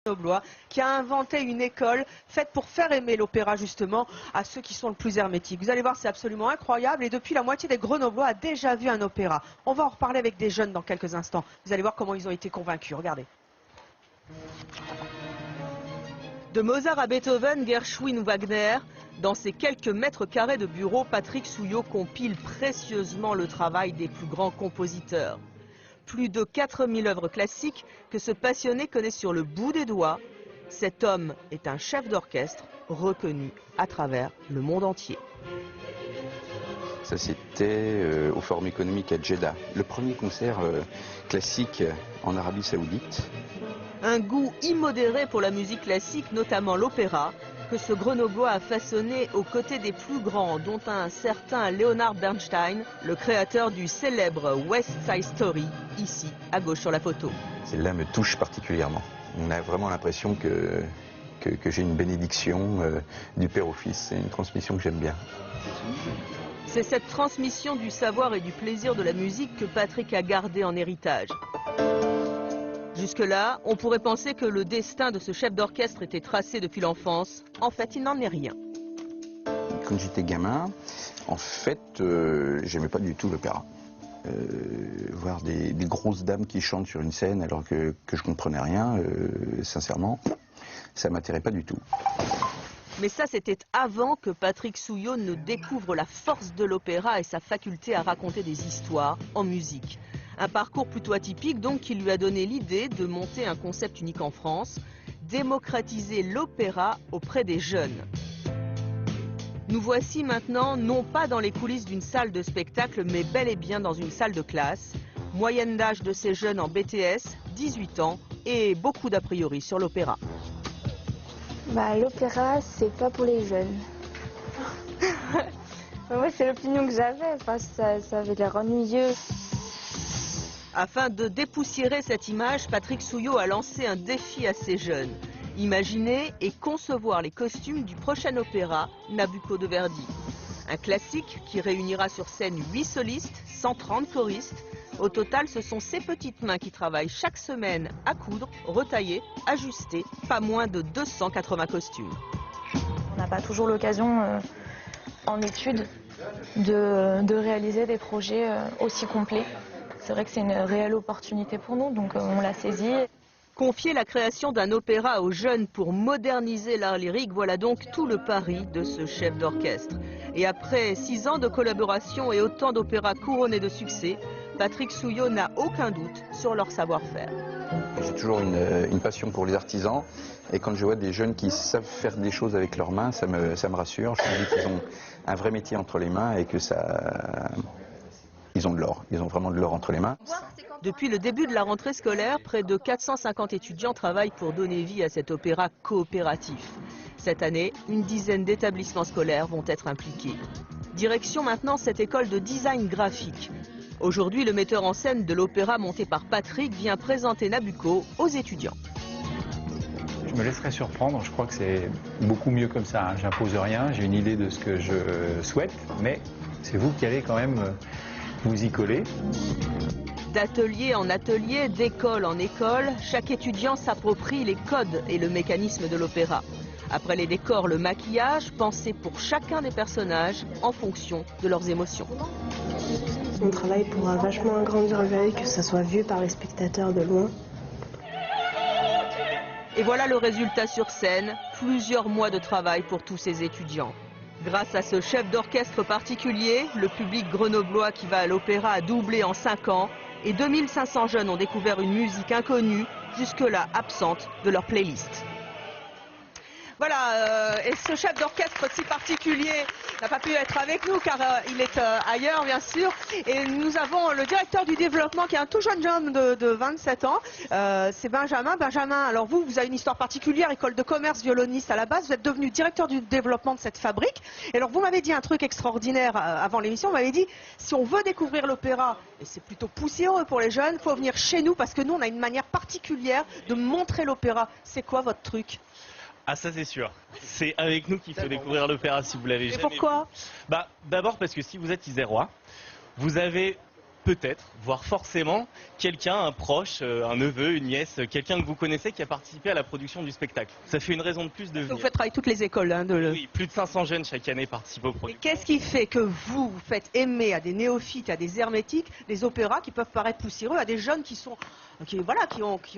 Grenoblois, qui a inventé une école faite pour faire aimer l'opéra justement à ceux qui sont le plus hermétiques. Vous allez voir, c'est absolument incroyable et depuis la moitié des Grenoblois a déjà vu un opéra. On va en reparler avec des jeunes dans quelques instants. Vous allez voir comment ils ont été convaincus. Regardez. De Mozart à Beethoven, Gershwin ou Wagner, dans ces quelques mètres carrés de bureau, Patrick Souillot compile précieusement le travail des plus grands compositeurs. Plus de 4000 œuvres classiques que ce passionné connaît sur le bout des doigts. Cet homme est un chef d'orchestre reconnu à travers le monde entier. Ça c'était au Forum économique à Jeddah, le premier concert classique en Arabie Saoudite. Un goût immodéré pour la musique classique, notamment l'opéra, que ce Grenoblois a façonné aux côtés des plus grands, dont un certain Leonard Bernstein, le créateur du célèbre West Side Story, ici, à gauche sur la photo. Celle-là me touche particulièrement. On a vraiment l'impression que j'ai une bénédiction du père au fils. C'est une transmission que j'aime bien. C'est cette transmission du savoir et du plaisir de la musique que Patrick a gardé en héritage. Jusque-là, on pourrait penser que le destin de ce chef d'orchestre était tracé depuis l'enfance. En fait, il n'en est rien. Quand j'étais gamin, en fait, j'aimais pas du tout l'opéra. Voir des grosses dames qui chantent sur une scène alors que je comprenais rien, sincèrement, ça m'attirait pas du tout. Mais ça, c'était avant que Patrick Souillot ne découvre la force de l'opéra et sa faculté à raconter des histoires en musique. Un parcours plutôt atypique donc qui lui a donné l'idée de monter un concept unique en France, démocratiser l'opéra auprès des jeunes. Nous voici maintenant non pas dans les coulisses d'une salle de spectacle mais bel et bien dans une salle de classe. Moyenne d'âge de ces jeunes en BTS, 18 ans et beaucoup d'a priori sur l'opéra. L'opéra, c'est pas pour les jeunes. Moi, c'est l'opinion que j'avais. Enfin, ça avait l'air ennuyeux. Afin de dépoussiérer cette image, Patrick Souillot a lancé un défi à ces jeunes. Imaginer et concevoir les costumes du prochain opéra Nabucco de Verdi. Un classique qui réunira sur scène 8 solistes, 130 choristes. Au total, ce sont ces petites mains qui travaillent chaque semaine à coudre, retailler, ajuster, pas moins de 280 costumes. On n'a pas toujours l'occasion en études de réaliser des projets aussi complets. C'est vrai que c'est une réelle opportunité pour nous, donc on l'a saisi. Confier la création d'un opéra aux jeunes pour moderniser l'art lyrique, voilà donc tout le pari de ce chef d'orchestre. Et après 6 ans de collaboration et autant d'opéras couronnés de succès, Patrick Souillot n'a aucun doute sur leur savoir-faire. J'ai toujours une passion pour les artisans et quand je vois des jeunes qui savent faire des choses avec leurs mains, ça me rassure. Je me dis qu'ils ont un vrai métier entre les mains et que ils ont de l'or. Ils ont vraiment de l'or entre les mains. Depuis le début de la rentrée scolaire, près de 450 étudiants travaillent pour donner vie à cet opéra coopératif. Cette année, une dizaine d'établissements scolaires vont être impliqués. Direction maintenant cette école de design graphique. Aujourd'hui, le metteur en scène de l'opéra monté par Patrick vient présenter Nabucco aux étudiants. Je me laisserai surprendre, je crois que c'est beaucoup mieux comme ça. J'impose rien, j'ai une idée de ce que je souhaite, mais c'est vous qui allez quand même vous y coller. D'atelier en atelier, d'école en école, chaque étudiant s'approprie les codes et le mécanisme de l'opéra. Après les décors, le maquillage, pensé pour chacun des personnages en fonction de leurs émotions. On travaille pour vachement agrandir le verre, que ça soit vu par les spectateurs de loin. Et voilà le résultat sur scène, plusieurs mois de travail pour tous ces étudiants. Grâce à ce chef d'orchestre particulier, le public grenoblois qui va à l'opéra a doublé en 5 ans et 2500 jeunes ont découvert une musique inconnue, jusque-là absente de leur playlist. Voilà, et ce chef d'orchestre si particulier n'a pas pu être avec nous car il est ailleurs bien sûr. Et nous avons le directeur du développement qui est un tout jeune homme de 27 ans, c'est Benjamin. Benjamin, alors vous avez une histoire particulière, école de commerce, violoniste à la base, vous êtes devenu directeur du développement de cette fabrique. Et alors vous m'avez dit un truc extraordinaire avant l'émission, vous m'avez dit si on veut découvrir l'opéra, et c'est plutôt poussiéreux pour les jeunes, il faut venir chez nous parce que nous on a une manière particulière de montrer l'opéra. C'est quoi votre truc ? Ah ça c'est sûr, c'est avec nous qu'il faut découvrir l'opéra si vous l'avez jamais vu. Et pourquoi ? D'abord parce que si vous êtes isérois, vous avez peut-être, voire forcément, quelqu'un, un proche, un neveu, une nièce, quelqu'un que vous connaissez qui a participé à la production du spectacle. Ça fait une raison de plus de venir. Vous faites travailler toutes les écoles. Hein, Oui, plus de 500 jeunes chaque année participent au projet. Et qu'est-ce qui fait que vous faites aimer à des néophytes, à des hermétiques, des opéras qui peuvent paraître poussiéreux, à des jeunes qui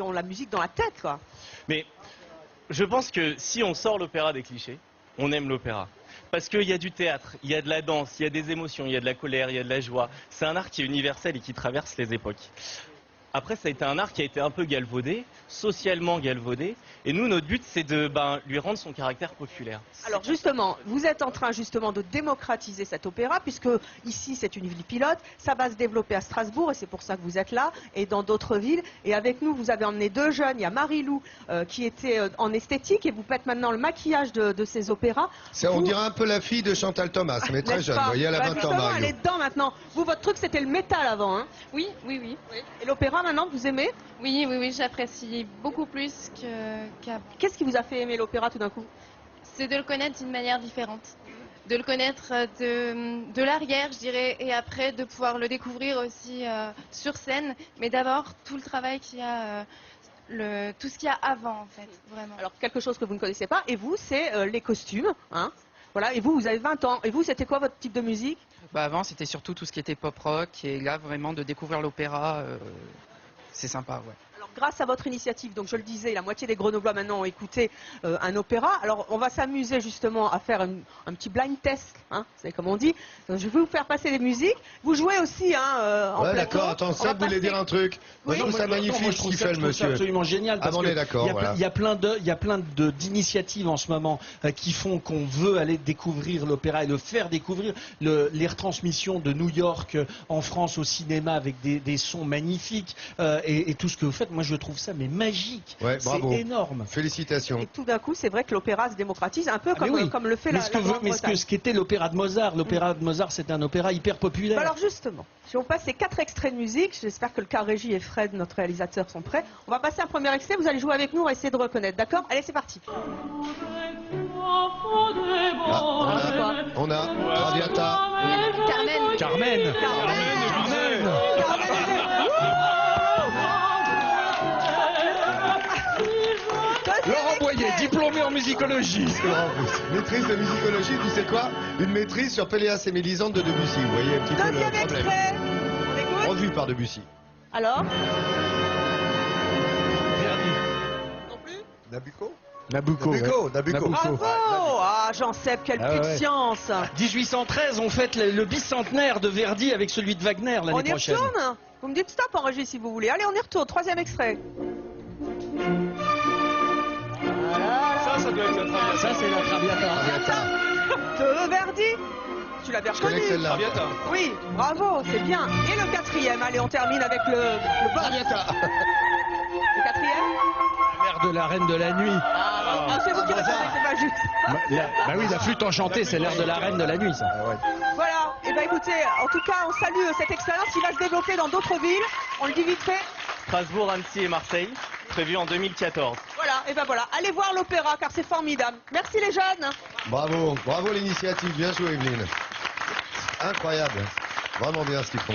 ont la musique dans la tête, quoi. Mais je pense que si on sort l'opéra des clichés, on aime l'opéra. Parce qu'il y a du théâtre, il y a de la danse, il y a des émotions, il y a de la colère, il y a de la joie. C'est un art qui est universel et qui traverse les époques. Après, ça a été un art qui a été un peu galvaudé, socialement galvaudé. Et nous, notre but, c'est de lui rendre son caractère populaire. Alors justement, vous êtes en train justement de démocratiser cet opéra, puisque ici c'est une ville pilote, ça va se développer à Strasbourg et c'est pour ça que vous êtes là, et dans d'autres villes. Et avec nous, vous avez emmené deux jeunes, il y a Marie-Lou qui était en esthétique, et vous faites maintenant le maquillage de ces opéras. On dirait un peu la fille de Chantal Thomas, mais très jeune, vous voyez, elle a 20 ans, justement, elle Mario. est dedans maintenant. Vous, votre truc, c'était le métal avant, hein? Oui. Et l'opéra maintenant, vous aimez? Oui, j'apprécie beaucoup plus qu'à... Qu'est-ce qui vous a fait aimer l'opéra tout d'un coup? C'est de le connaître d'une manière différente. De le connaître de l'arrière, je dirais, et après de pouvoir le découvrir aussi sur scène. Mais d'abord, tout le travail qu'il y a, tout ce qu'il y a avant, en fait, vraiment. Alors, quelque chose que vous ne connaissez pas, et vous, c'est les costumes, hein? Voilà, et vous avez 20 ans. Et vous, c'était quoi votre type de musique? Avant, c'était surtout tout ce qui était pop-rock, et là, vraiment, de découvrir l'opéra, c'est sympa, ouais. Alors, grâce à votre initiative, donc je le disais, la moitié des Grenoblois maintenant ont écouté un opéra. Alors, on va s'amuser justement à faire un petit blind test, hein, c'est comme on dit. Donc, je vais vous faire passer des musiques. Vous jouez aussi, hein, en Ouais, plateau. d'accord, attends, ça voulait dire un truc. Moi, je trouve ça magnifique ce qu'il fait, le C'est monsieur. absolument génial. Parce on est d'accord, voilà. Il y a plein d'initiatives en ce moment qui font qu'on veut aller découvrir l'opéra et le faire découvrir. Les retransmissions de New York en France au cinéma avec des sons magnifiques et tout ce que vous faites. Moi, je trouve ça mais magique. Ouais, bravo. C'est énorme. Félicitations. Et tout d'un coup, c'est vrai que l'opéra se démocratise un peu comme le fait la Grande-Bretagne. Ce qu'était l'opéra de Mozart, c'était un opéra hyper populaire. Alors justement, si on passe ces 4 extraits de musique, j'espère que le car régie et Fred, notre réalisateur, sont prêts. On va passer un premier extrait, vous allez jouer avec nous, on va essayer de reconnaître, d'accord? Allez, c'est parti. On a Traviata. Carmen. Laurent Boyer, diplômé en musicologie. Maîtrise de musicologie, tu sais quoi? Une maîtrise sur Péléas et Mélisande de Debussy. Vous voyez un petit peu le Deuxième problème. extrait. On écoute? Revu par Debussy. Alors? Nabucco. Nabucco. Bravo! Ah, Jean-Seb, quelle petite science! 1813, on fête le bicentenaire de Verdi avec celui de Wagner On l'année y prochaine. retourne? Vous me dites stop en régie si vous voulez. Allez, on y retourne. Troisième extrait. Ça doit être la Traviata. Ça, c'est la Traviata. De Verdi. Tu l'as bien Je connais reconnu. celle-là. Traviata. Oui, bravo, c'est bien. Et le quatrième, allez, on termine avec le boss. Le quatrième? La mère de la reine de la nuit. Ah, c'est vous qui répondez, c'est pas juste. Bah oui, la flûte enchantée, c'est l'air de la reine de la nuit, ça. Voilà, et ben écoutez, en tout cas, on salue cette expérience qui va se développer dans d'autres villes. On le dit vite fait. Strasbourg, Annecy et Marseille, prévu en 2014. Voilà, et ben voilà, allez voir l'opéra car c'est formidable. Merci les jeunes. Bravo l'initiative, bien joué Evelyne. Incroyable, vraiment bien ce qu'ils font.